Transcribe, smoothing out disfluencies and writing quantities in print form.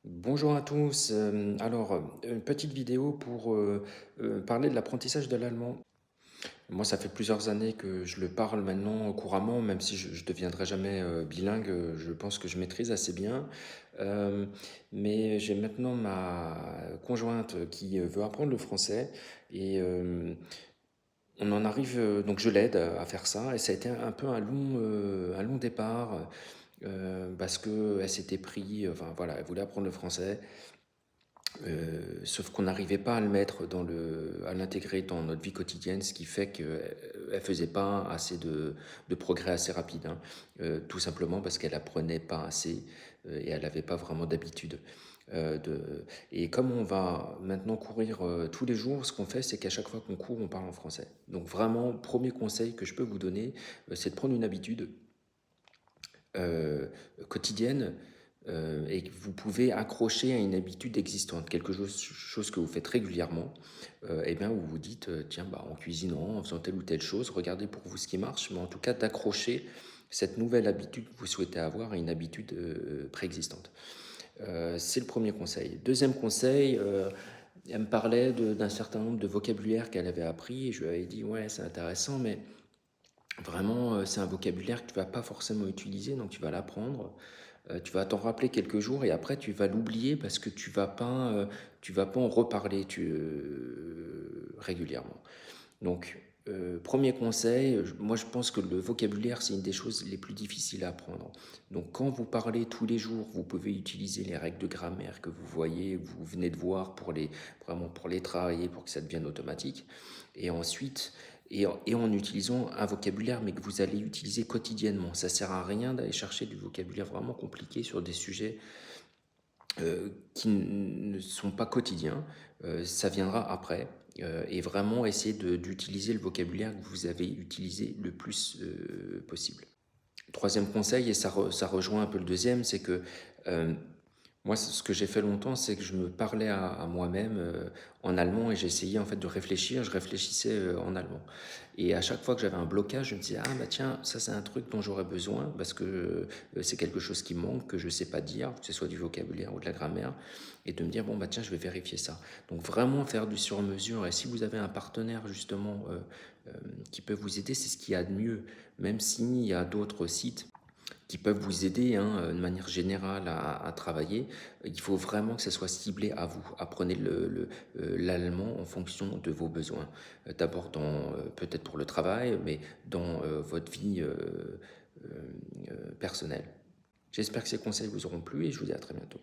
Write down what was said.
Bonjour à tous. Une petite vidéo pour parler de l'apprentissage de l'allemand. Moi, ça fait plusieurs années que je le parle maintenant couramment, même si je ne deviendrai jamais bilingue. Je pense que je maîtrise assez bien. Euh, mais j'ai maintenant ma conjointe qui veut apprendre le français et on en arrive, donc je l'aide à faire ça. Et ça a été un peu un long départ parce qu'elle s'était pris, enfin voilà, elle voulait apprendre le français. Sauf qu'on n'arrivait pas à le mettre à l'intégrer dans notre vie quotidienne, ce qui fait qu'elle ne faisait pas assez de progrès assez rapide, hein. Tout simplement parce qu'elle apprenait pas assez et elle n'avait pas vraiment d'habitude. Euh, de... Et comme on va maintenant courir tous les jours, ce qu'on fait, c'est qu'à chaque fois qu'on court, on parle en français. Donc vraiment, premier conseil que je peux vous donner, c'est de prendre une habitude euh, quotidienne et que vous pouvez accrocher à une habitude existante, chose que vous faites régulièrement, et bien vous vous dites, tiens, bah, en cuisinant, en faisant telle ou telle chose, regardez pour vous ce qui marche, mais en tout cas d'accrocher cette nouvelle habitude que vous souhaitez avoir à une habitude préexistante. C'est le premier conseil. Deuxième conseil, elle me parlait d'un certain nombre de vocabulaire qu'elle avait appris, et je lui avais dit, ouais, c'est intéressant, mais vraiment, c'est un vocabulaire que tu vas pas forcément utiliser, donc tu vas l'apprendre. Tu vas t'en rappeler quelques jours et après tu vas l'oublier parce que tu vas pas en reparler régulièrement. Donc, premier conseil, moi je pense que le vocabulaire c'est une des choses les plus difficiles à apprendre. Donc quand vous parlez tous les jours, vous pouvez utiliser les règles de grammaire que vous voyez, vous venez de voir vraiment pour les travailler, pour que ça devienne automatique. Et ensuite, et en utilisant un vocabulaire mais que vous allez utiliser quotidiennement. Ça sert à rien d'aller chercher du vocabulaire vraiment compliqué sur des sujets qui ne sont pas quotidiens, ça viendra après. Et vraiment essayer d'utiliser le vocabulaire que vous avez utilisé le plus possible. Troisième conseil, et ça rejoint un peu le deuxième, c'est que euh, moi, ce que j'ai fait longtemps, c'est que je me parlais à moi-même en allemand et j'essayais en fait de réfléchir, je réfléchissais en allemand. Et à chaque fois que j'avais un blocage, je me disais, ah bah tiens, ça c'est un truc dont j'aurais besoin parce que c'est quelque chose qui manque, que je ne sais pas dire, que ce soit du vocabulaire ou de la grammaire, et de me dire, bon bah tiens, je vais vérifier ça. Donc vraiment faire du sur-mesure, et si vous avez un partenaire justement euh, qui peut vous aider, c'est ce qu'il y a de mieux, même s'il y a d'autres sites qui peuvent vous aider hein, de manière générale à travailler. Il faut vraiment que ça soit ciblé à vous. Apprenez l'allemand en fonction de vos besoins. D'abord peut-être pour le travail, mais dans votre vie personnelle. J'espère que ces conseils vous auront plu et je vous dis à très bientôt.